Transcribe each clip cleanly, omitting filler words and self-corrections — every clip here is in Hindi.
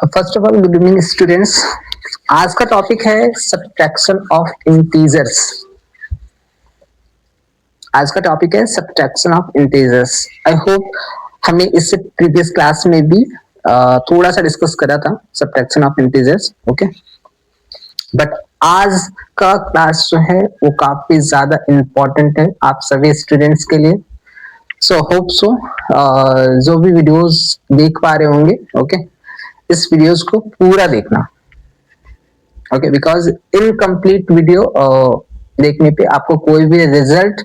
First of all good evening students. आज का टॉपिक है सब्ट्रैक्शन ऑफ इंटीजर्स। आज का टॉपिक है subtraction of integers. I hope हमने इससे प्रीवियस क्लास में भी थोड़ा सा डिस्कस करा था subtraction of integers. Okay, but आज का क्लास जो है वो काफी ज्यादा इम्पोर्टेंट है आप सभी स्टूडेंट्स के लिए। सो होप सो जो भी वीडियोस देख पा रहे होंगे, ओके, इस वीडियोस को पूरा देखना। ओके, बिकॉज इनकम्प्लीट वीडियो देखने पे आपको कोई भी रिजल्ट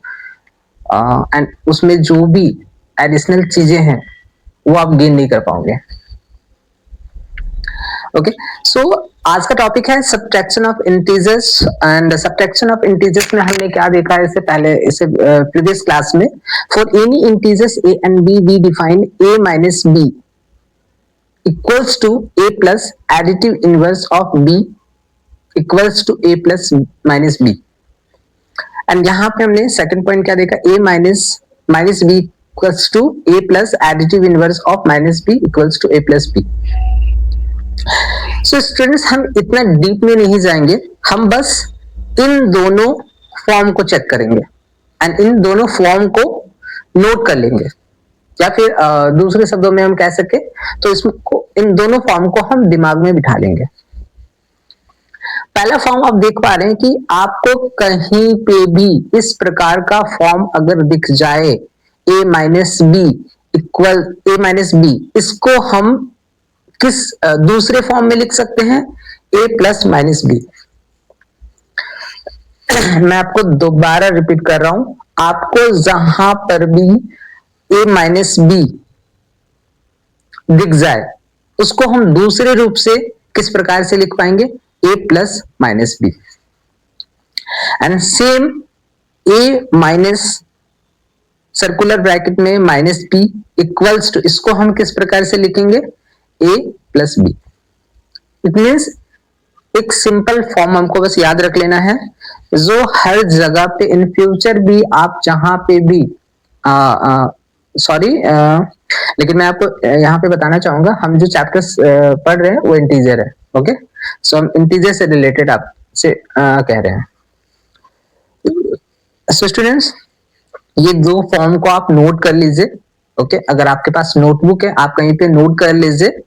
एंड उसमें जो भी एडिशनल चीजें हैं वो आप गेन नहीं कर पाओगे। ओके, सो आज का टॉपिक है subtraction of integers. And subtraction of integers में हमने क्या देखा है इससे पहले, इससे प्रीवियस क्लास में, for any integers a and b we define a minus b equals to a plus additive inverse of b equals to a plus minus b। And यहाँ पे हमने सेकंड पॉइंट क्या देखा, a minus b equals to a plus additive inverse of minus b equals to a plus b। So students हम इतना डीप में नहीं जाएंगे, हम बस इन दोनों फॉर्म को चेक करेंगे एंड इन दोनों फॉर्म को नोट कर लेंगे, या फिर दूसरे शब्दों में हम कह सके तो इसको इन दोनों फॉर्म को हम दिमाग में बिठा लेंगे। पहला फॉर्म आप देख पा रहे हैं कि आपको कहीं पे भी इस प्रकार का फॉर्म अगर दिख जाए a minus b equal a minus b, इसको हम किस दूसरे फॉर्म में लिख सकते हैं, a प्लस माइनस बी। मैं आपको दोबारा रिपीट कर रहा हूं, आपको जहां पर भी a माइनस बी दिख जाए उसको हम दूसरे रूप से किस प्रकार से लिख पाएंगे, a plus minus b. And same a minus circular bracket में माइनस बी इक्वल्स टू, इसको हम किस प्रकार से लिखेंगे, a plus b. It means एक सिंपल फॉर्म हमको बस याद रख लेना है, जो हर जगह पे इन फ्यूचर भी आप जहां पे भी सॉरी लेकिन मैं आपको यहाँ पे बताना चाहूंगा, हम जो चैप्टर्स पढ़ रहे हैं वो इंटीजर है। ओके, सो हम इंटीजर से रिलेटेड आपसे कह रहे हैं। सो स्टूडेंट्स, ये दो फॉर्म को आप नोट कर लीजिए। ओके, अगर आपके पास नोटबुक है आप कहीं पे नोट कर लीजिए।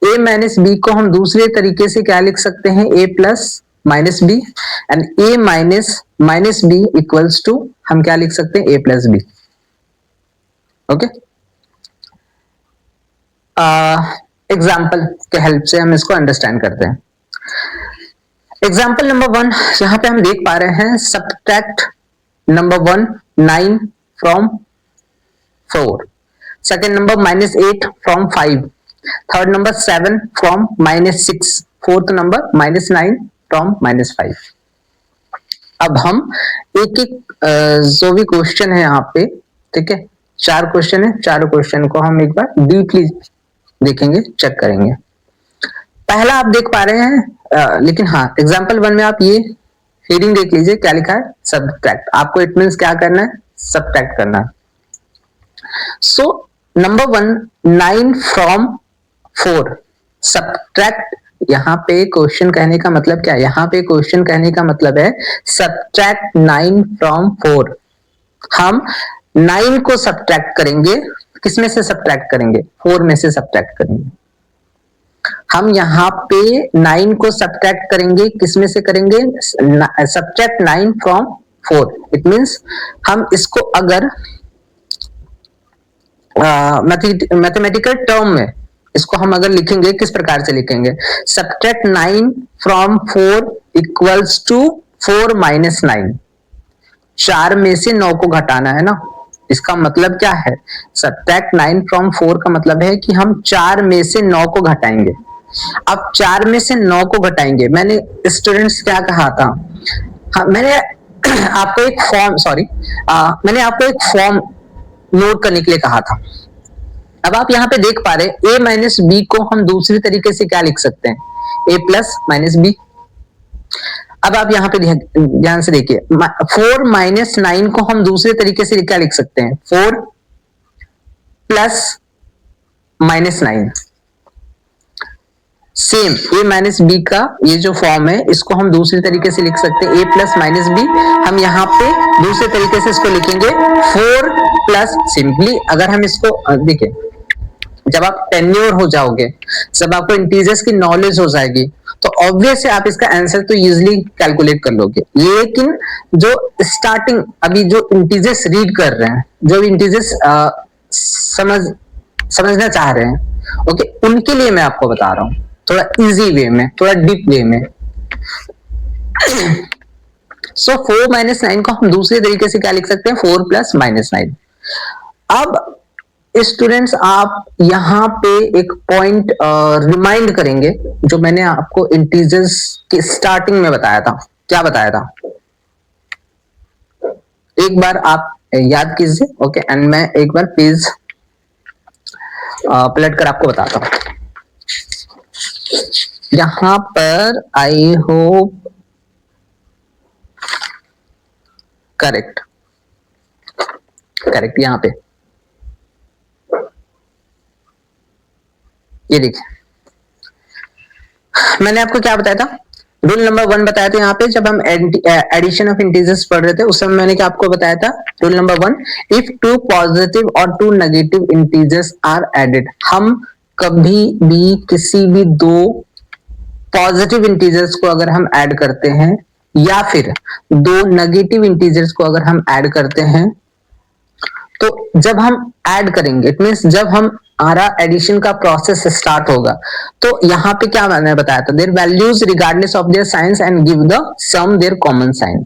a माइनस बी को हम दूसरे तरीके से क्या लिख सकते हैं, a plus minus b, and a minus b equals to हम क्या लिख सकते हैं, a plus b. Okay, example के हेल्प से हम इसको अंडरस्टैंड करते हैं। एग्जाम्पल नंबर 1, यहां पे हम देख पा रहे हैं subtract number 1 9 from 4, second number -8 from 5, third number 7 from -6, fourth number -9 from -5। अब हम एक एक जो भी क्वेश्चन है यहाँ पे, ठीक है, 4 क्वेश्चन है, चारों क्वेश्चन को हम एक बार डीपली देखेंगे, चेक करेंगे। पहला आप देख पा रहे हैं, लेकिन हाँ, एग्जाम्पल 1 में आप ये हेडिंग देख लीजिए, क्या लिखा है, सब्ट्रैक्ट। आपको इट मीन्स क्या करना है, सब्ट्रैक्ट करना है। So number 1 9 from 4 subtract. यहाँ पे क्वेश्चन कहने का मतलब क्या है, यहाँ पे क्वेश्चन कहने का मतलब है सब्ट्रैक्ट 9 फ्रॉम 4। हम 9 को सब्ट्रैक्ट करेंगे, किसमें से सब्ट्रैक्ट करेंगे, 4 में से सब्ट्रैक्ट करेंगे। हम यहाँ पे 9 को सब्ट्रैक्ट करेंगे, किसमें से करेंगे, सब्ट्रैक्ट 9 फ्रॉम 4। इट मींस हम इसको अगर मैथमेटिकल टर्म में इसको हम अगर लिखेंगे, किस प्रकार से लिखेंगे, subtract 9 from 4 equals to 4 minus 9। 4 में से 9 को घटाना है ना, इसका मतलब क्या है, सब्ट्रैक्ट 9 फ्रॉम 4 का मतलब है कि हम 4 में से 9 को घटाएंगे। अब 4 में से 9 को घटाएंगे, मैंने स्टूडेंट्स क्या कहा था, हाँ, मैंने आपको एक फॉर्म नोट करने के लिए कहा था। अब आप यहाँ पे देख पा रहे हैं a माइनस बी को हम दूसरी तरीके से क्या लिख सकते हैं, a प्लस माइनस बी। अब आप यहाँ पे ध्यान से देखिए, 4 माइनस 9 को हम दूसरे तरीके से क्या लिख सकते हैं, 4 plus minus 9। Same a minus b का ये जो फॉर्म है इसको हम दूसरी तरीके से लिख सकते हैं a प्लस माइनस बी। हम यहाँ पे दूसरे तरीके से इसको लिखेंगे 4 प्लस, सिंपली अगर हम इसको देखिए, जब आप टेन्योर हो जाओगे, जब आपको इंटीजर्स की नॉलेज हो जाएगी, तो ऑब्वियस है आप इसका आंसर तो इजीली कैलकुलेट कर लोगे। लेकिन जो स्टार्टिंग अभी जो इंटीजर्स रीड कर रहे हैं, जो इंटीजर्स समझना चाह रहे हैं, ओके, उनके लिए मैं आपको बता रहा हूं थोड़ा इजी वे में, थोड़ा डीप वे में। सो 4 माइनस 9 को हम दूसरे तरीके से क्या लिख सकते हैं, 4 प्लस माइनस 9। अब स्टूडेंट्स आप यहां पे एक पॉइंट रिमाइंड करेंगे जो मैंने आपको इंटीजर्स के स्टार्टिंग में बताया था। क्या बताया था एक बार आप याद कीजिए, ओके, एंड मैं एक बार पेज पलट कर आपको बताता हूं। यहां पर आई होप करेक्ट यहां पे ये देखिए, मैंने आपको क्या बताया था, रूल नंबर 1 बताया था। यहाँ पे जब हम एडिशन ऑफ इंटीजर्स पढ़ रहे थे उस समय मैंने क्या आपको बताया था, रूल नंबर 1, इफ 2 पॉजिटिव और 2 नेगेटिव इंटीजर्स आर एडेड, हम कभी भी किसी भी 2 पॉजिटिव इंटीजर्स को अगर हम ऐड करते हैं या फिर 2 नेगेटिव इंटीजर्स को अगर हम ऐड करते हैं, तो जब हम ऐड करेंगे, इट मींस जब हमारा एडिशन का प्रोसेस स्टार्ट होगा, तो यहाँ पे क्या मैंने बताया था, their values regardless of their signs and give the sum their common sign.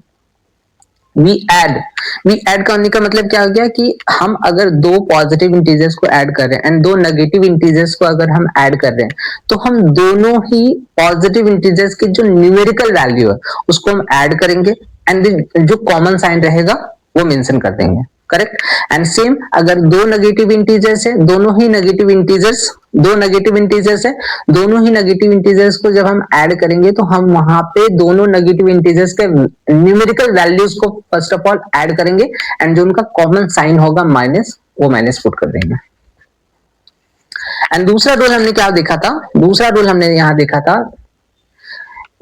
We add करने का मतलब क्या हो गया कि हम अगर 2 पॉजिटिव इंटीजर्स को ऐड कर रहे हैं एंड 2 नेगेटिव इंटीजर्स को अगर हम ऐड कर रहे हैं, तो हम दोनों ही पॉजिटिव इंटीजर्स की जो न्यूमेरिकल वैल्यू है उसको हम ऐड करेंगे एंड जो कॉमन साइन रहेगा वो मेंशन कर देंगे। करेक्ट। एंड सेम अगर 2 नेगेटिव इंटीजर्स है, दोनों ही नेगेटिव इंटीजर्स है, दोनों ही नेगेटिव इंटीजर्स को जब हम ऐड करेंगे तो हम वहां पे दोनों नेगेटिव इंटीजर्स के न्यूमेरिकल वैल्यूज को फर्स्ट ऑफ ऑल ऐड करेंगे एंड जो उनका कॉमन साइन होगा माइनस, वो माइनस पुट कर देंगे। एंड दूसरा रूल हमने क्या देखा था, दूसरा रूल हमने यहां देखा था,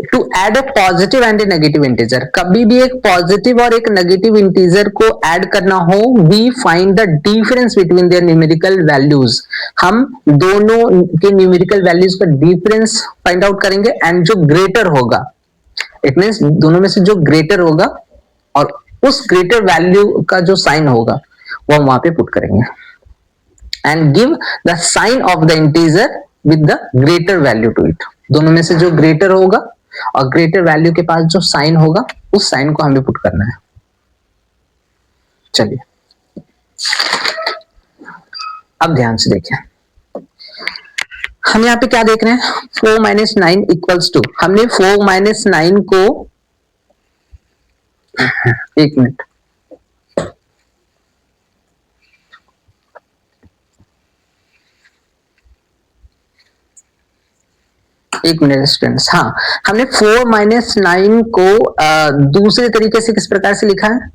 to add a positive and a negative integer, कभी भी एक पॉजिटिव और एक नेगेटिव इंटीजर को ऐड करना हो, we find the difference between their numerical values, हम दोनों के न्यूमेरिकल वैल्यूज का डिफरेंस फाइंड आउट करेंगे एंड जो ग्रेटर होगा, इट मींस दोनों में से जो ग्रेटर होगा और उस ग्रेटर वैल्यू का जो साइन होगा वो हम वहां पे पुट करेंगे and give the sign of the integer with the greater value to it. दोनों में से जो ग्रेटर होगा और ग्रेटर वैल्यू के पास जो साइन होगा उस साइन को हमें पुट करना है। चलिए अब ध्यान से देखिए, हम यहाँ पे क्या देख रहे हैं, 4 माइनस 9 इक्वल्स टू, हमने 4 माइनस 9 को, एक मिनट, स्टूडेंट्स, हाँ, हमने 4 माइनस 9 को दूसरे तरीके से किस प्रकार से लिखा है,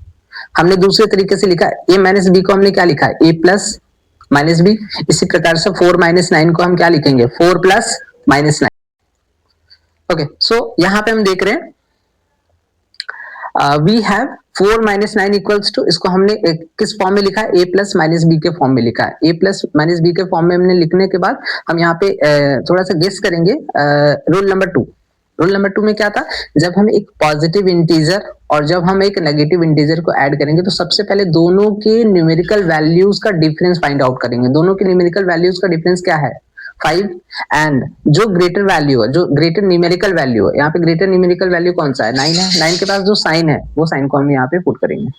हमने दूसरे तरीके से लिखा है, a माइनस बी को हमने क्या लिखा है, a प्लस माइनस बी। इसी प्रकार से 4 माइनस 9 को हम क्या लिखेंगे, 4 प्लस माइनस 9। ओके, सो यहां पे हम देख रहे हैं we have 4 minus 9 equals to, इसको हमने किस फॉर्म में लिखा है, a प्लस माइनस बी के फॉर्म में लिखा है। a प्लस माइनस बी के फॉर्म में हमने लिखने के बाद हम यहाँ पे थोड़ा सा गेस करेंगे। रूल नंबर 2, रूल नंबर 2 में क्या था, जब हम एक पॉजिटिव इंटीजर और जब हम एक नेगेटिव इंटीजर को ऐड करेंगे तो सबसे पहले दोनों के न्यूमेरिकल वैल्यूज का डिफरेंस फाइंड आउट करेंगे। दोनों के न्यूमेरिकल वैल्यूज का डिफरेंस क्या है, 5, एंड जो ग्रेटर वैल्यू है, जो ग्रेटर न्यूमेरिकल वैल्यू है, यहाँ पे ग्रेटर न्यूमेरिकल वैल्यू कौन सा है, 9 है। 9 के पास जो साइन है वो साइन को हम यहाँ पे पुट करेंगे।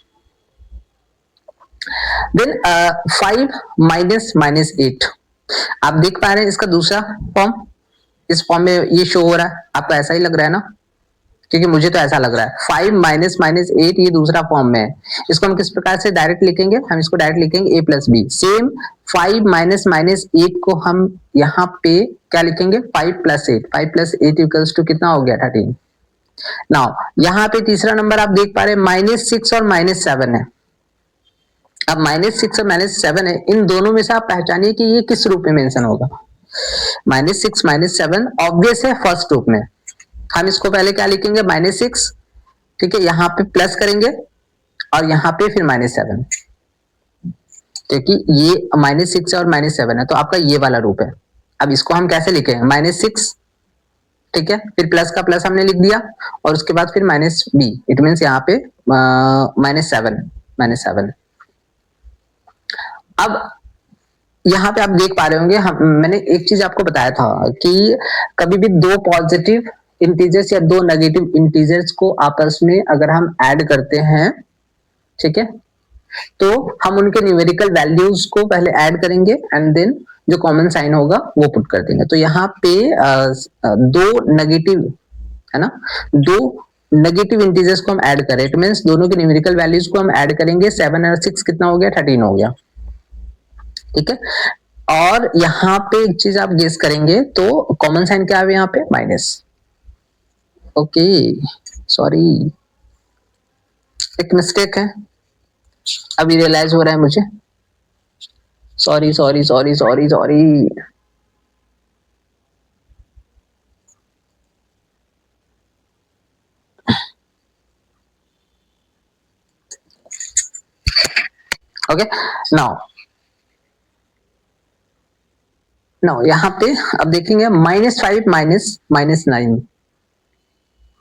देन 5 माइनस माइनस 8, आप देख पा रहे हैं इसका दूसरा फॉर्म, इस फॉर्म में ये शो हो रहा है, आपको ऐसा ही लग रहा है ना, क्योंकि मुझे तो ऐसा लग रहा है। 5 माइनस माइनस 8 ये दूसरा फॉर्म में है, इसको हम किस प्रकार से डायरेक्ट लिखेंगे, हम इसको डायरेक्ट लिखेंगे a plus b. Same 5 minus minus 8 को हम यहाँ पे क्या लिखेंगे, 5 प्लस 8, 5 प्लस 8 इक्वल्स टू कितना हो गया, 13। नाउ यहाँ पे तीसरा नंबर आप देख पा रहे हैं माइनस 6 और माइनस 7 है। अब माइनस 6 और माइनस 7 है, इन दोनों में से आप पहचानिए कि ये किस रूप में मेंशन होगा। -6 -7 ऑब्वियस है फर्स्ट रूप में, हम इसको पहले क्या लिखेंगे -6, ठीक है, यहाँ पे प्लस करेंगे और यहाँ पे फिर -7, क्योंकि ये -6 और -7 है तो आपका ये वाला रूप है। अब इसको हम कैसे लिखेंगे -6, ठीक है, फिर प्लस का प्लस हमने लिख दिया और उसके बाद फिर -b, इट मीन्स यहाँ पे -7। अब यहाँ पे आप देख पा रहे होंगे, मैंने एक चीज आपको बताया था कि कभी भी दो पॉजिटिव इंटीजर्स या दो नेगेटिव इंटीजर्स को आपस में अगर हम ऐड करते हैं, ठीक है, तो हम उनके न्यूमेरिकल वैल्यूज को पहले ऐड करेंगे एंड देन जो कॉमन साइन होगा वो पुट कर देंगे। तो यहाँ पे दो नेगेटिव है ना, दो नेगेटिव इंटीजर्स को हम ऐड करें, इट मींस दोनों के न्यूमेरिकल वैल्यूज को हम ऐड करेंगे, 7 और 6 कितना हो गया, 13 हो गया, ठीक है। और यहाँ पे एक चीज आप गेस करेंगे तो कॉमन साइन क्या है यहाँ पे, माइनस। ओके, सॉरी, एक मिस्टेक है, अभी रियलाइज हो रहा है मुझे, sorry sorry sorry sorry sorry. Okay, now यहाँ पे अब देखेंगे -5 -9।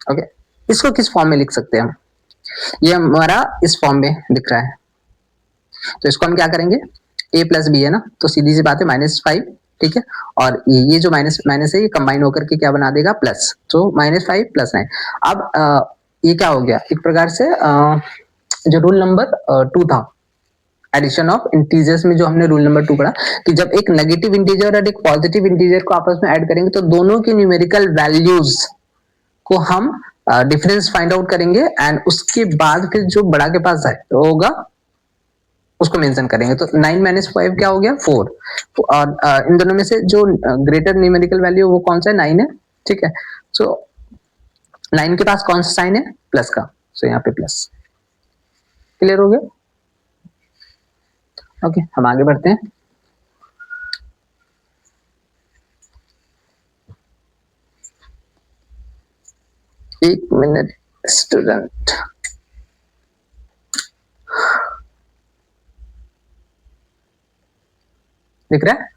ओके, इसको किस फॉर्म में लिख सकते हैं हम, ये हमारा इस फॉर्म में दिख रहा है, तो इसको हम क्या करेंगे, a प्लस बी है ना, तो सीधी सी बात है -5, ठीक है, और ये जो माइनस माइनस है ये कंबाइन होकर के क्या बना देगा, प्लस, तो -5 + 9। अब ये क्या हो गया, एक प्रकार से जो रूल नंबर 2 था, एडिशन ऑफ इंटीजर्स में जो हमने रूल नंबर 2 पढ़ा कि जब एक नेगेटिव इंटीजर और एक पॉजिटिव इंटीजर को आपस में ऐड करेंगे तो दोनों की न्यूमेरिकल वैल्यूज को हम डिफरेंस फाइंड आउट करेंगे एंड उसके बाद फिर जो बड़ा के पास होगा उसको मेंशन करेंगे। तो 9 - 5 क्या हो गया, 4, और इन दोनों में से जो ग्रेटर न्यूमेरिकल वैल्यू वो कौन सा है, 9 है, ठीक है। सो 9 के पास कौन सा साइन है, प्लस का, सो यहाँ पे प्लस। क्लियर हो गया? ओके, हम आगे बढ़ते हैं। एक मिनट स्टूडेंट, दिख रहा है?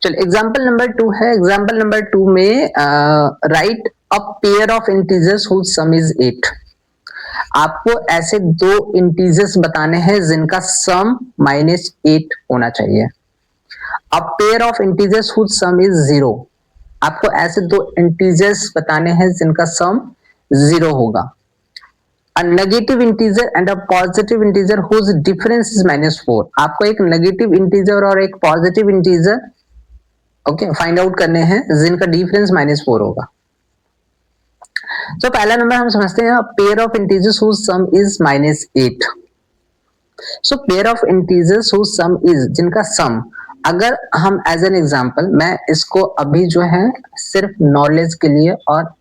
चल, एग्जाम्पल नंबर 2 है। एग्जाम्पल नंबर 2 में write a pair of integers whose sum is 8। आपको ऐसे दो इंटीजर्स बताने हैं जिनका सम -8 होना चाहिए। A pair of integers whose sum is 0। आपको ऐसे दो इंटीजर्स बताने हैं जिनका सम 0 होगा। A negative integer and a positive integer whose difference is -4। आपको एक नेगेटिव इंटीजर और एक positive integer okay find out करने हैं जिनका डिफरेंस -4 होगा। तो पहला नंबर हम समझते हैं, pair of integers whose sum is -8। So pair of integers whose sum is, जिनका सम, अगर हम एज एन एग्जांपल, मैं इसको अभी जो है सिर्फ नॉलेज के लिए और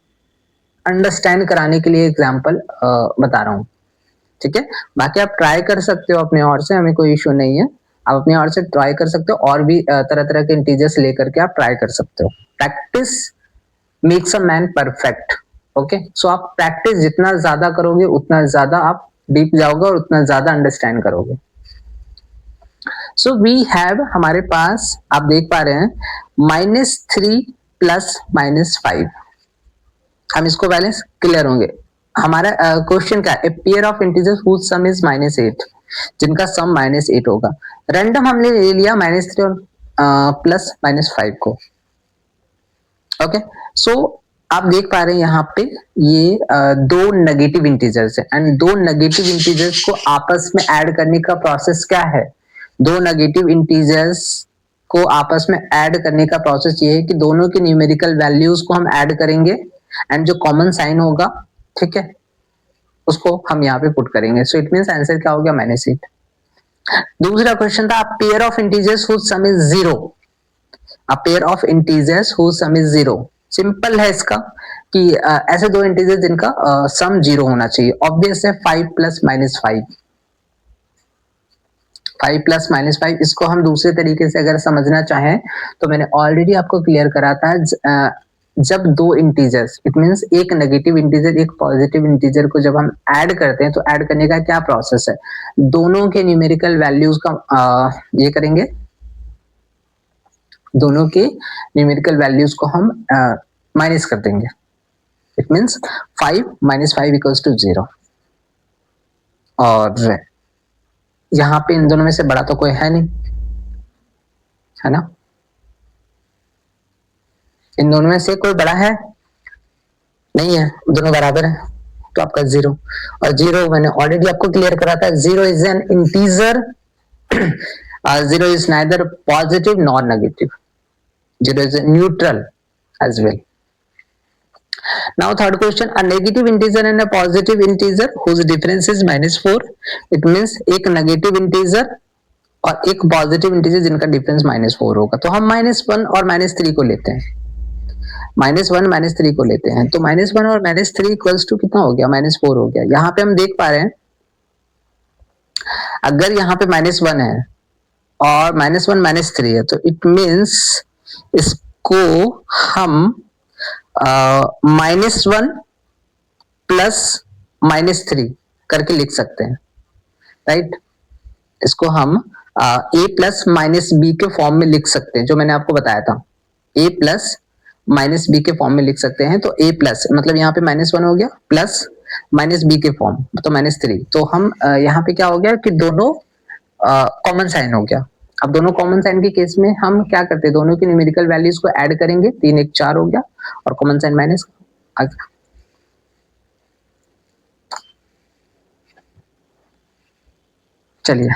अंडरस्टैंड कराने के लिए एग्जांपल बता रहा हूँ, ठीक है। बाकी आप ट्राई कर सकते हो अपने और से, हमें कोई इश्यू नहीं है, आप अपने और से ट्राई कर सकते हो और भी तरह तरह के इंटीजर्स लेकर के आप ट्राई कर सकते हो। Practice makes a man perfect. Okay, so आप प्रैक्टिस जितना ज्यादा करोगे उतना ज्यादा आप डीप जाओगे और उतना ज्यादा अंडरस्टैंड करोगे। सो वी हैव, हमारे पास आप देख पा रहे हैं -3 + -5। हम इसको पहले क्लियर होंगे। हमारा क्वेश्चन क्या है, pair of integers whose sum is -8, जिनका सम -8 होगा। रैंडम हमने ले लिया -3 और +-5 को। ओके, सो आप देख पा रहे हैं यहाँ पे ये दो नेगेटिव इंटीजर्स है एंड दो नेगेटिव इंटीजर्स को आपस में ऐड करने का प्रोसेस क्या है, दो नेगेटिव इंटीजर्स को आपस में ऐड करने का प्रोसेस ये है कि दोनों की न्यूमेरिकल वैल्यूज को हम ऐड करेंगे एंड जो कॉमन साइन होगा, ठीक है, उसको हम यहाँ पे पुट करेंगे। सो इट मींस आंसर क्या हो गया, -8। दूसरा क्वेश्चन था, pair of integers whose sum is 0। A pair of integers whose sum is 0। Simple है इसका कि ऐसे दो इंटीजर्स जिनका सम 0 होना चाहिए। ऑब्वियस है 5 + -5। 5 प्लस माइनस 5, इसको हम दूसरे तरीके से अगर समझना चाहें तो मैंने ऑलरेडी आपको क्लियर करा था। जब दो इंटीजर्स, इट मींस एक नेगेटिव इंटीजर एक पॉजिटिव इंटीजर को जब हम ऐड करते हैं तो ऐड करने का क्या प्रोसेस है, दोनों के न्यूमेरिकल वैल्यूज का ये करेंगे, दोनों के न्यूमेरिकल वैल्यूज को हम माइनस कर देंगे। It means 5 minus 5 equals to 0। और यहाँ पे इन दोनों में से बड़ा तो कोई है नहीं, है ना? इन दोनों में से कोई बड़ा है नहीं है, दोनों बराबर है, तो आपका 0। और 0 मैंने ऑलरेडी आपको क्लियर करा था, 0 is an integer, 0 is neither positive nor negative. 0 is neutral as well. Now third question, a negative integer and a positive integer whose difference is -4. It means एक negative integer और एक positive integer जिनका difference -4 होगा। तो हम -1 और -3 को लेते हैं, -1 -3 को लेते हैं, तो -1 और -3 इक्वल्स टू कितना हो गया, -4 हो गया। यहाँ पे हम देख पा रहे हैं, अगर यहाँ पे -1 है और -1 -3 है, तो इट मीन्स इसको हम -1 प्लस -3 करके लिख सकते हैं, राइट? इसको हम a प्लस माइनस बी के फॉर्म में लिख सकते हैं, जो मैंने आपको बताया था, a प्लस माइनस बी के फॉर्म में लिख सकते हैं। तो a प्लस मतलब यहाँ पे -1 हो गया प्लस माइनस बी के फॉर्म तो -3। तो हम यहाँ पे क्या हो गया कि दोनों कॉमन साइन हो गया। अब दोनों कॉमन साइन के केस में हम क्या करते हैं, दोनों की न्यूमेरिकल वैल्यूज को ऐड करेंगे, 3 1 4 हो गया और कॉमन साइन माइनस। चलिए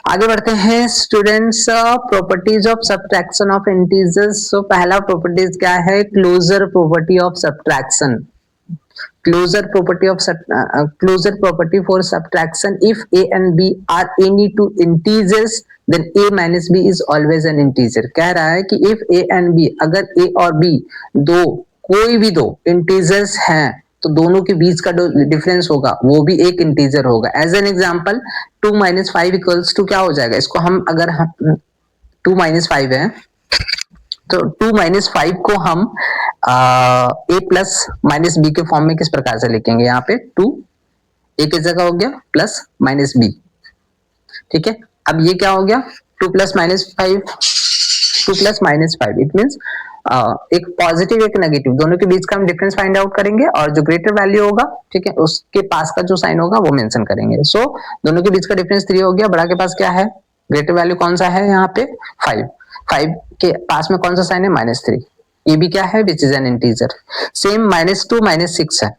आगे बढ़ते हैं students, properties of subtraction of integers. So पहला प्रॉपर्टीज क्या है, closure property of subtraction. Closure property for subtraction, if a and b are any two integers then a minus b is always an integer। कह रहा है कि if a and b, अगर a और b दो कोई भी दो integers हैं तो दोनों के बीच का जो डिफरेंस होगा वो भी एक इंटीजर होगा। As an example 2 minus 5 equals to क्या हो जाएगा, इसको हम अगर 2 माइनस 5 है तो 2 माइनस 5 को हम a प्लस माइनस बी के फॉर्म में किस प्रकार से लिखेंगे, यहाँ पे 2 a की जगह हो गया प्लस माइनस बी, ठीक है। अब ये क्या हो गया 2 प्लस माइनस 5, इट मीन्स एक पॉजिटिव एक नेगेटिव दोनों के बीच का हम डिफरेंस फाइंड आउट करेंगे और जो ग्रेटर वैल्यू होगा, ठीक है, उसके पास का जो साइन होगा वो मेंशन करेंगे। सो दोनों के बीच का डिफरेंस 3 हो गया, बड़ा के पास क्या है, ग्रेटर वैल्यू कौन सा है यहाँ पे 5 के पास में कौन सा साइन है -3, ये भी क्या है which is an integer. Same -2 -6 है,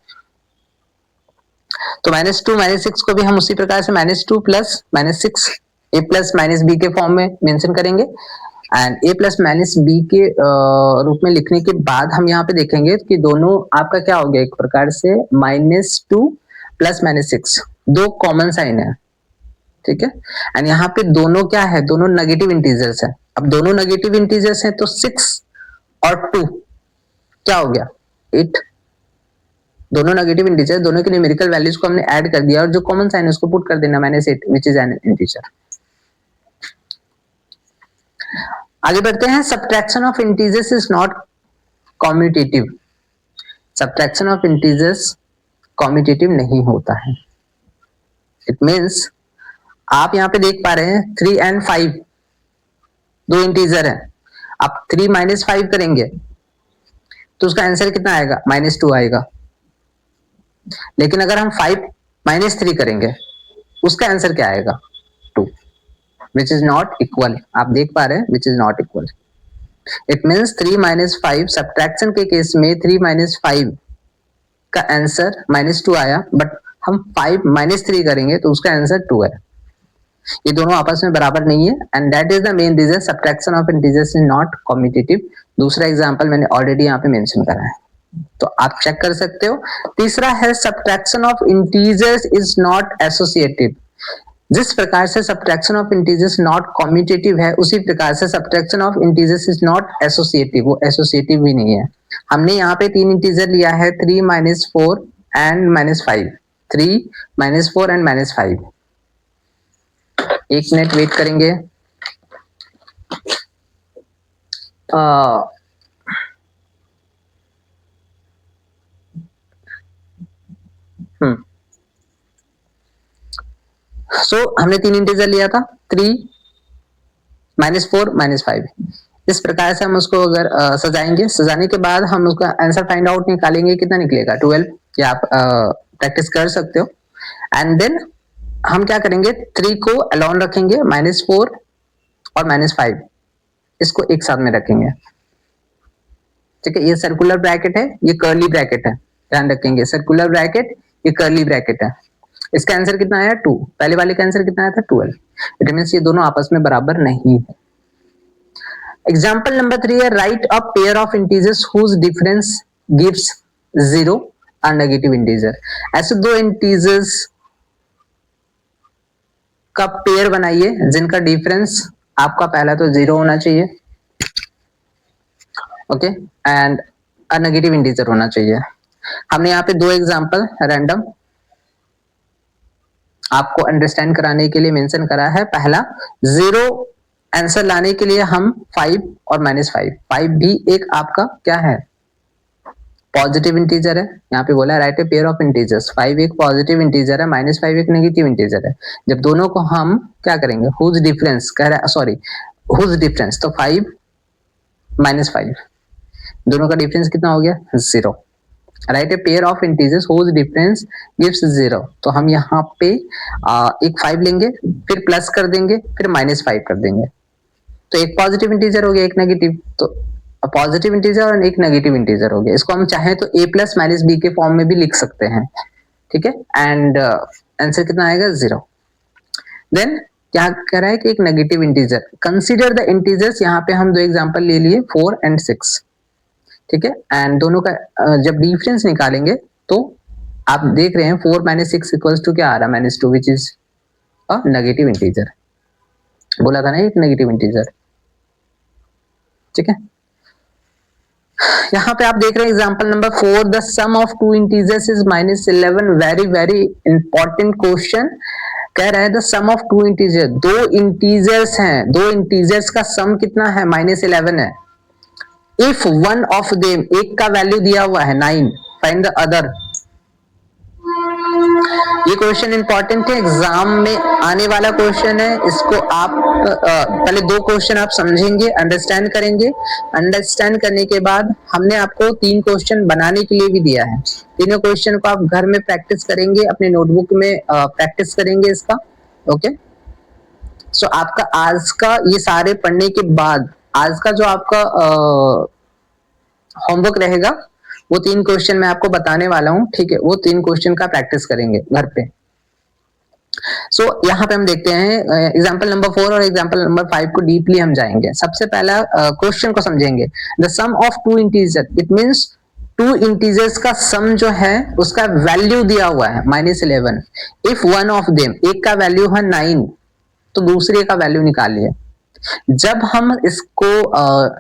तो -2 -6 को भी हम उसी प्रकार से -2 plus -6 a plus minus b के फॉर्म में मेंशन करेंगे and a plus minus b के रूप में लिखने के बाद हम यहाँ पे देखेंगे कि दोनों आपका क्या हो गया, एक प्रकार से -2 प्लस -6 दो कॉमन साइन है, ठीक है। एंड यहाँ पे दोनों क्या है, दोनों नेगेटिव इंटीजर्स है। अब दोनों नेगेटिव इंटीजर्स हैं तो 6 और 2 क्या हो गया 8, दोनों नेगेटिव इंटीजर, दोनों के न्यूमेरिकल वैल्यूज को हमने ऐड कर दिया और जो कॉमन साइन है उसको पुट कर देना -8 व्हिच इज एन इंटीजर। आगे बढ़ते हैं, subtraction of integers is not commutative. Subtraction of integers commutative नहीं होता है। इट मींस आप यहाँ पे देख पा रहे हैं 3 and 5 दो इंटीजर है, आप 3 - 5 करेंगे तो उसका आंसर कितना आएगा -2 आएगा। लेकिन अगर हम 5 - 3 करेंगे उसका आंसर क्या आएगा 2, which is not equal। आप देख पा रहे हैं which is not equal। It means 3 - 5 subtraction के केस में 3 - 5 का आंसर -2 आया, बट हम 5 - 3 करेंगे तो उसका आंसर 2 है। ये दोनों आपस में बराबर नहीं है and that is the main reason subtraction of integers is not commutative. दूसरा एग्जांपल मैंने ऑलरेडी यहाँ पे मेंशन करा है, तो आप चेक कर सकते हो। तीसरा है subtraction of integers is not associative. जिस प्रकार से subtraction of integers not commutative है उसी प्रकार से subtraction of integers is not associative, वो एसोसिएटिव भी नहीं है। हमने यहाँ पे 3 इंटीजर लिया है 3 - 4 एंड -5, 3 - 4 एंड -5, 1 मिनट वेट करेंगे। सो हमने 3 इंटीजर लिया था, 3 -4 -5। इस प्रकार से हम उसको अगर सजाएंगे, सजाने के बाद हम उसका आंसर फाइंड आउट निकालेंगे, कितना निकलेगा 12। या आप प्रैक्टिस कर सकते हो। एंड देन हम क्या करेंगे, 3 को अलोन रखेंगे, -4 और -5 इसको एक साथ में रखेंगे। ठीक है, ये सर्कुलर ब्रैकेट है, ये कर्ली ब्रैकेट है, ध्यान रखेंगे। सर्कुलर ब्रैकेट, ये कर्ली ब्रैकेट है। इसका आंसर कितना आया 2, पहले वाले का आंसर कितना आया था 12। इट मींस ये दोनों आपस में बराबर नहीं है। एग्जाम्पल नंबर 3 है, right a pair of integers whose difference gives 0 और नेगेटिव इंटीजर। ऐसे दो इंटीजर्स का पेयर बनाइए जिनका डिफरेंस आपका पहला तो 0 होना चाहिए, okay, and a negative integer होना चाहिए। हमने यहाँ पे दो एग्जांपल रैंडम आपको अंडरस्टैंड कराने के लिए मेंशन करा है। पहला, 0 आंसर लाने के लिए हम 5 और -5, 5 भी एक आपका क्या है, पॉजिटिव इंटीजर है। यहाँ पे बोला है right a pair of integers, 5 एक पॉजिटिव इंटीजर है, -5 एक नेगेटिव इंटीजर है। जब दोनों को हम क्या करेंगे, हुज डिफरेंस कह रहा है, सॉरी हुज डिफरेंस, तो 5 -5 दोनों का डिफरेंस कितना हो गया 0। Right a pair of integers whose difference gives 0। तो हम यहाँ पे एक 5 लेंगे, फिर प्लस कर देंगे, फिर -5 कर देंगे, तो एक पॉजिटिव इंटीजर हो गया, एक नेगेटिव। तो पॉजिटिव इंटीजर और एक नेगेटिव इंटीजर हो गया। इसको हम चाहें तो a प्लस माइनस बी के फॉर्म में भी लिख सकते हैं। ठीक है, एंड आंसर कितना आएगा 0। देन क्या कह रहा है कि एक negative integer, consider the integers. यहाँ पे हम दो एग्जांपल ले लिए 4 और 6। ठीक है, एंड दोनों का जब डिफरेंस निकालेंगे तो आप देख रहे हैं 4 - 6 इक्वल्स टू क्या आ रहा है, -2, which is a negative integer. बोला था ना एक नेगेटिव इंटीजर। ठीक है, यहाँ पे आप देख रहे हैं example number 4, the sum of two integers is -11। Very very important question. कह रहा है the sum of two integer, दो इंटीजर्स हैं, दो इंटीजर्स का सम कितना है, -11 है। इफ वन ऑफ देम, एक का वैल्यू दिया हुआ है 9, फाइंड द अदर। ये क्वेश्चन इंपॉर्टेंट है, एग्जाम में आने वाला क्वेश्चन है। इसको आप पहले दो क्वेश्चन आप समझेंगे, अंडरस्टैंड करेंगे। अंडरस्टैंड करने के बाद हमने आपको 3 क्वेश्चन बनाने के लिए भी दिया है। तीनों क्वेश्चन को आप घर में प्रैक्टिस करेंगे, अपने नोटबुक में प्रैक्टिस करेंगे इसका। ओके, सो आपका आज का ये सारे पढ़ने के बाद आज का जो आपका होमवर्क रहेगा, वो 3 क्वेश्चन मैं आपको बताने वाला हूं। ठीक है, वो 3 क्वेश्चन का प्रैक्टिस करेंगे घर पे। सो यहाँ पे हम देखते हैं एग्जांपल नंबर 4 और एग्जांपल नंबर 5 को डीपली हम जाएंगे। सबसे पहला क्वेश्चन को समझेंगे, the sum of two integer, it means two integers का सम जो है उसका वैल्यू दिया हुआ है -11। इफ वन ऑफ देम, एक का वैल्यू है 9, तो दूसरे का वैल्यू निकालिए। जब हम इसको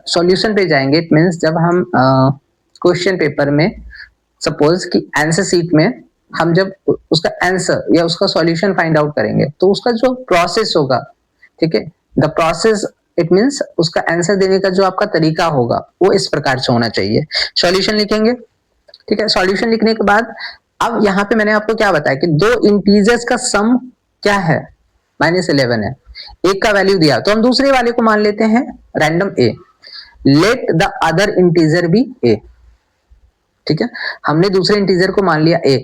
सॉल्यूशन पे जाएंगे, इट मींस जब हम क्वेश्चन पेपर में, सपोज कि आंसर सीट में हम जब उसका आंसर या उसका सॉल्यूशन फाइंड आउट करेंगे, तो उसका जो प्रोसेस होगा, ठीक है, द प्रोसेस, इट मींस उसका आंसर देने का जो आपका तरीका होगा वो इस प्रकार से होना चाहिए। सॉल्यूशन लिखेंगे, ठीक है, सॉल्यूशन लिखने के बाद अब यहाँ पे मैंने आपको क्या बताया कि दो इंटीजर्स का सम क्या है, -11 है। एक का वैल्यू दिया तो हम दूसरे वाले को मान लेते हैं random a, let the other integer be a। ठीक है, हमने दूसरे इंटीजर को मान लिया a।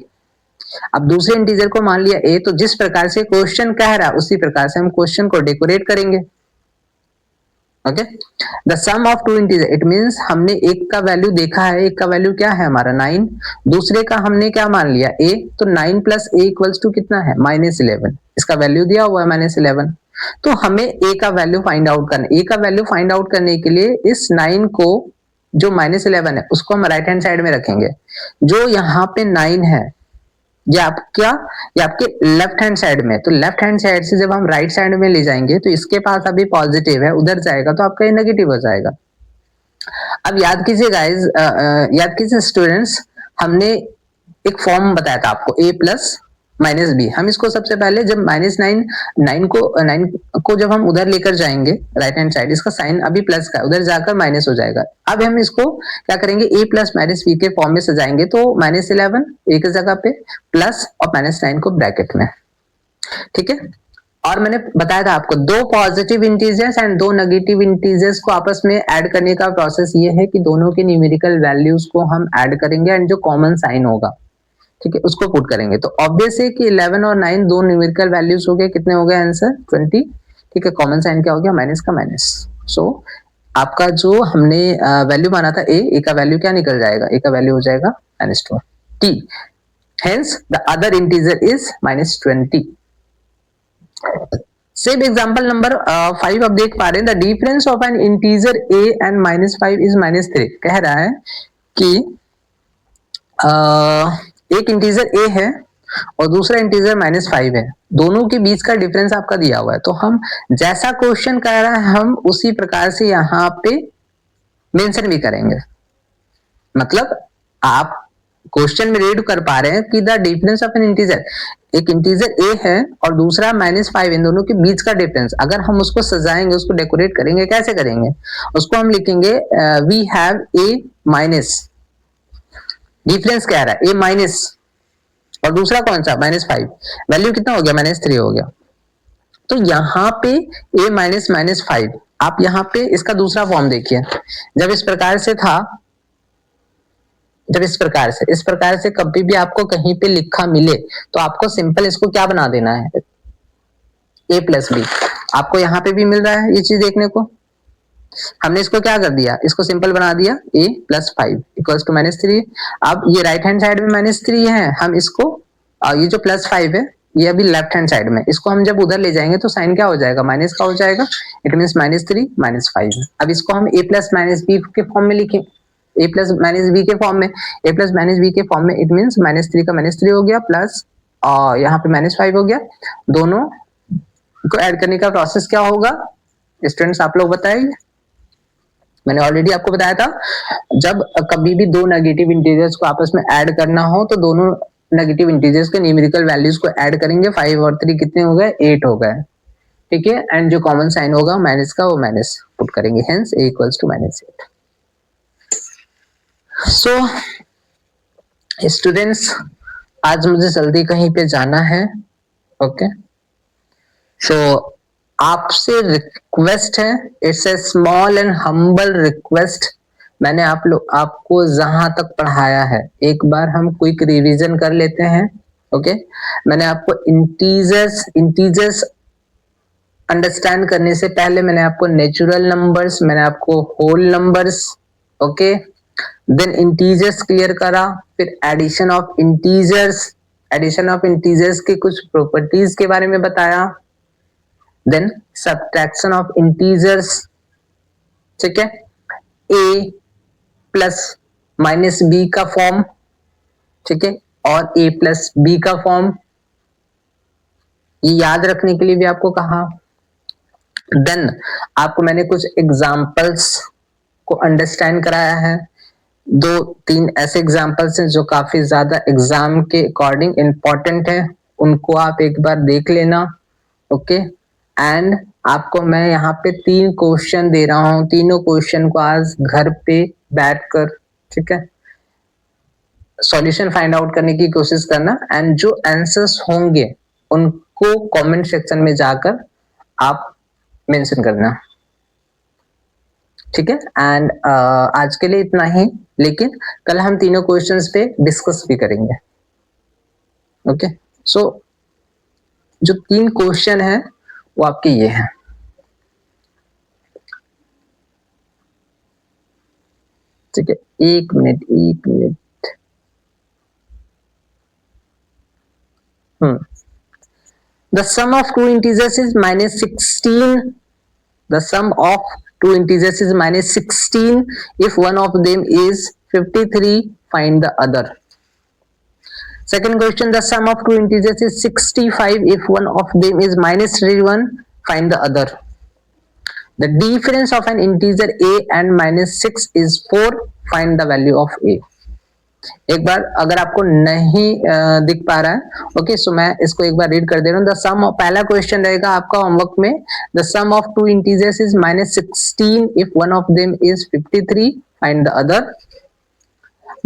अब दूसरे इंटीजर को मान लिया a, तो जिस प्रकार से क्वेश्चन कह रहा है उसी प्रकार से हम क्वेश्चन को डेकोरेट करेंगे। Okay, the sum of two integer, it means हमने एक का वैल्यू देखा है, एक का वैल्यू क्या है हमारा 9, दूसरे का हमने क्या मान लिया a, तो 9 + a इक्वल्स टू कितना है -11। इसका वैल्यू दिया हुआ है -11, तो हमें a का वैल्यू फाइंड आउट करना है। a का वैल्यू फाइंड आउट करने के लिए इस 9 को, जो -11 है, उसको हम राइट हैंड साइड में रखेंगे। जो यहाँ पे 9 है ये आपका, ये आपके लेफ्ट हैंड साइड में, तो लेफ्ट हैंड साइड से जब हम राइट साइड में ले जाएंगे तो इसके पास अभी पॉजिटिव है, उधर जाएगा तो आपका ये नेगेटिव हो जाएगा। अब याद कीजिए गाइस, याद कीजिए स्टूडेंट्स, हमने एक फॉर्म बताया था आपको a+, माइनस बी, हम इसको सबसे पहले जब नाइन को जब हम उधर लेकर जाएंगे राइट हैंड साइड, इसका साइन अभी प्लस का उधर जाकर माइनस हो जाएगा। अब हम इसको क्या करेंगे, ए प्लस माइनस बी के फॉर्म में सजाएंगे, तो -11 ए की जगह पे प्लस और -9 को ब्रैकेट में, ठीक है। और मैंने बताया था आपको दो पॉजिटिव इंटीजर्स एंड दो नेगेटिव इंटीजर्स को आपस में ऐड करने का प्रोसेस ये है कि दोनों के न्यूमेरिकल वैल्यूज को हम ऐड करेंगे एंड जो कॉमन साइन होगा, ठीक है, उसको पुट करेंगे। तो ऑब्वियस है कि 11 और 9 दो न्यूमेरिकल वैल्यूज हो गए, कितने हो गए आंसर 20, ठीक है। कॉमन साइन क्या हो गया, माइनस का माइनस। सो आपका जो हमने वैल्यू माना था ए का वैल्यू क्या निकल जाएगा, ए का वैल्यू हो जाएगा -20, hence the other integer is -20। Same example number 5 आप देख पा रहे हैं, the difference of N integer a and -5 is -3। कह रहा है कि एक इंटीजर a है और दूसरा इंटीजर -5 है, दोनों के बीच का डिफरेंस आपका दिया हुआ है। तो हम जैसा क्वेश्चन कर रहा है हम उसी प्रकार से यहाँ पे मेंशन भी करेंगे। मतलब आप क्वेश्चन में रीड कर पा रहे हैं कि the difference of N integer, एक इंटीजर a है और दूसरा -5, इन दोनों के बीच का डिफरेंस अगर हम उसको सजाएंगे, उसको डेकोरेट करेंगे, कैसे करेंगे, उसको हम लिखेंगे we have a minus, difference क्या रहा है a माइनस और दूसरा कौन सा -5, वैल्यू कितना हो गया -3 हो गया। तो यहाँ पे a माइनस -5, आप यहाँ पे इसका दूसरा फॉर्म देखिए, जब इस प्रकार से था, जब इस प्रकार से कभी भी आपको कहीं पे लिखा मिले तो आपको सिंपल इसको क्या बना देना है, a प्लस बी। आपको यहाँ पे भी मिल रहा है ये चीज देखने को, हमने इसको क्या कर दिया, इसको सिंपल बना दिया a प्लस 5 इक्वल्स टू -3। अब ये राइट हैंड साइड में -3 है, हम इसको ये जो +5 है ये अभी लेफ्ट हैंड साइड में, इसको हम जब उधर ले जाएंगे तो साइन क्या हो जाएगा, माइनस का हो जाएगा, इट मीन -3 -5। अब इसको हम a प्लस माइनस बी के फॉर्म में लिखें, a प्लस माइनस बी के फॉर्म में, a प्लस माइनस बी के फॉर्म में, इट मीन्स -3 का -3 हो गया प्लस और यहाँ पे -5 हो गया। दोनों को ऐड करने का प्रोसेस क्या होगा स्टूडेंट्स, आप लोग बताइए। मैंने ऑलरेडी आपको बताया था, जब कभी भी दो नेगेटिव इंटीजर्स को आपस में ऐड करना हो तो दोनों नेगेटिव इंटीजर्स के न्यूमेरिकल वैल्यूज को ऐड करेंगे। 5 और 3 कितने हो गए, 8 हो गए, ठीक है। एंड जो कॉमन साइन होगा माइनस का वो माइनस पुट करेंगे, hence a equals to -8। So students आज मुझे जल्दी कहीं पे जाना है, ओके। सो आपसे रिक्वेस्ट है, it's a small and humble request, मैंने आपको जहां तक पढ़ाया है एक बार हम क्विक रिवीजन कर लेते हैं, ओके। मैंने आपको इंटीजर्स अंडरस्टैंड करने से पहले मैंने आपको नेचुरल नंबर्स, मैंने आपको whole numbers, okay, then integers clear करा, फिर एडिशन ऑफ इंटीजर्स की कुछ प्रॉपर्टीज के बारे में बताया, देन सब्ट्रैक्शन ऑफ इंटीजर्स, ठीक है, a प्लस माइनस बी का फॉर्म, ठीक है, और a प्लस बी का फॉर्म, ये याद रखने के लिए भी आपको कहा। देन आपको मैंने कुछ एग्जांपल्स को अंडरस्टैंड कराया है, 2-3 ऐसे एग्जांपल्स हैं जो काफी ज्यादा एग्जाम के अकॉर्डिंग इंपॉर्टेंट है, उनको आप एक बार देख लेना, ओके। एंड आपको मैं यहाँ पे 3 क्वेश्चन दे रहा हूँ, तीनों क्वेश्चन को आज घर पे बैठकर, ठीक है, सॉल्यूशन फाइंड आउट करने की कोशिश करना एंड जो आंसर्स होंगे उनको कमेंट सेक्शन में जाकर आप मेंशन करना, ठीक है। एंड आज के लिए इतना ही, लेकिन कल हम तीनों क्वेश्चंस पे डिस्कस भी करेंगे, ओके। सो जो 3 क्वेश्चन है वो आपके ये हैं, ठीक है। एक minute The sum of two integers is -16. The sum of two integers is -16. If one of them is 53, find the other. Second question, the sum of two integers is 65. If one of them is -31, find the other. The difference of an integer a and -6 is 4. Find the value of a. एक बार अगर आपको नहीं दिख पा रहा है, ओके, सो मैं इसको एक बार रीड कर दे रहा हूँ। द सम, पहला क्वेश्चन रहेगा आपका होमवर्क में, the sum of two integers is -16 if one of them is 53, find the other.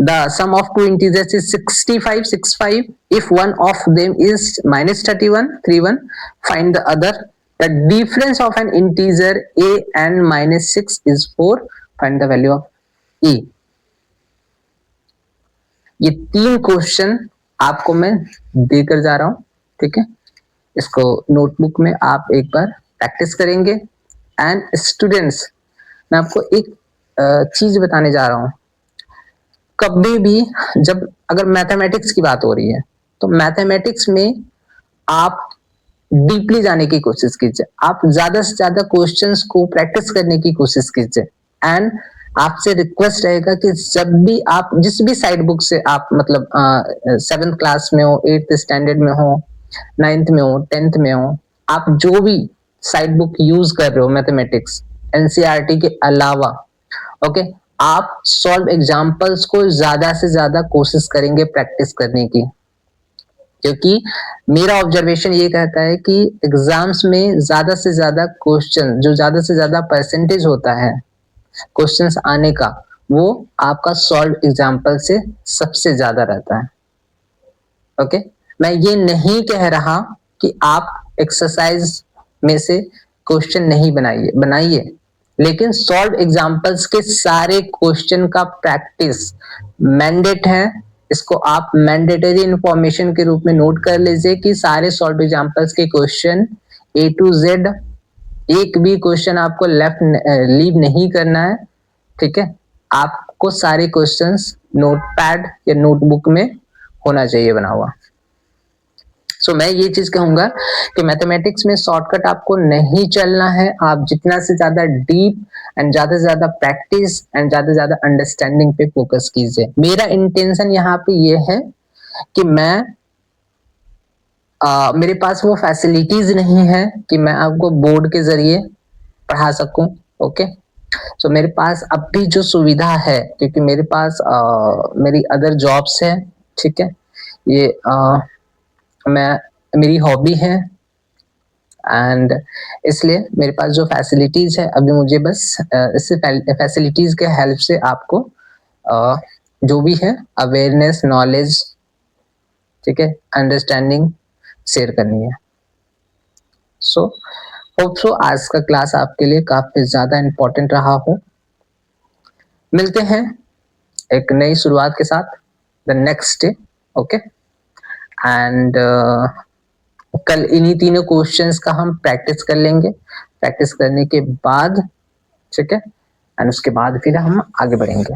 The sum of two integers is 65, 65 if one of them is -31, 31, find the other. The difference of an integer a and -6 is 4, find the value of a. ये तीन क्वेश्चन आपको मैं देकर जा रहा हूं, ठीक है। इसको नोटबुक में आप एक बार प्रैक्टिस करेंगे। एंड स्टूडेंट्स, मैं आपको एक चीज बताने जा रहा हूं। कभी भी जब अगर मैथमेटिक्स की बात हो रही है तो मैथमेटिक्स में आप डीपली जाने की कोशिश कीजिए, आप ज्यादा से ज्यादा क्वेश्चंस को प्रैक्टिस करने की कोशिश कीजिए। एंड आपसे रिक्वेस्ट रहेगा कि जब भी आप जिस भी साइड बुक से आप मतलब 7th क्लास में हो, 8th स्टैंडर्ड में हो, 9th में हो, 10th में हो, आप जो भी साइड बुक यूज कर रहे हो मैथमेटिक्स एनसीईआरटी के अलावा, ओके, आप सॉल्व एग्जांपल्स को ज्यादा से ज्यादा कोशिश करेंगे प्रैक्टिस करने की, क्योंकि मेरा ऑब्जर्वेशन ये कहता है कि एग्जाम्स में ज्यादा से ज्यादा क्वेश्चन, जो ज्यादा से ज्यादा परसेंटेज होता है क्वेश्चंस आने का, वो आपका सॉल्व एग्जांपल से सबसे ज्यादा रहता है। ओके, मैं ये नहीं कह रहा कि आप एक्सरसाइज में से क्वेश्चन नहीं बनाइए, बनाइए, लेकिन सॉल्व एग्जांपल्स के सारे क्वेश्चन का प्रैक्टिस मैंडेट है। इसको आप मैंडेटरी इंफॉर्मेशन के रूप में नोट कर लीजिए कि सारे सॉल्व एग्जांपल्स के क्वेश्चन A to Z, एक भी क्वेश्चन आपको लेफ्ट लीव नहीं करना है, ठीक है। आपको सारे क्वेश्चंस नोटपैड या नोटबुक में होना चाहिए बना हुआ। सो मैं ये चीज कहूंगा कि मैथमेटिक्स में शॉर्टकट आपको नहीं चलना है। आप जितना से ज्यादा डीप एंड ज्यादा से ज्यादा प्रैक्टिस एंड ज्यादा से ज्यादा अंडरस्टैंडिंग पे फोकस कीजिए। मेरा इंटेंशन यहाँ पे ये है कि मैं मेरे पास वो फैसिलिटीज नहीं है कि मैं आपको बोर्ड के जरिए पढ़ा सकूं, ओके। सो मेरे पास अब भी जो सुविधा है, क्योंकि मेरे पास मेरी अदर जॉब्स है, ठीक है, ये मैं मेरी हॉबी है, एंड इसलिए मेरे पास जो फैसिलिटीज है अभी मुझे बस इससे फैसिलिटीज के हेल्प से आपको जो भी है अवेयरनेस, नॉलेज, ठीक है, अंडरस्टैंडिंग शेयर करनी है। सो होप सो आज का क्लास आपके लिए काफी ज्यादा इंपॉर्टेंट रहा हो। मिलते हैं एक नई शुरुआत के साथ the next day, okay. And कल इन्हीं तीनों क्वेश्चंस का हम प्रैक्टिस कर लेंगे। प्रैक्टिस करने के बाद, ठीक है, एंड उसके बाद फिर हम आगे बढ़ेंगे,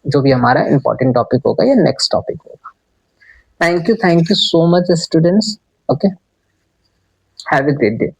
जो भी हमारा इंपॉर्टेंट टॉपिक होगा या नेक्स्ट टॉपिक होगा। Thank you so much students, okay, have a great day.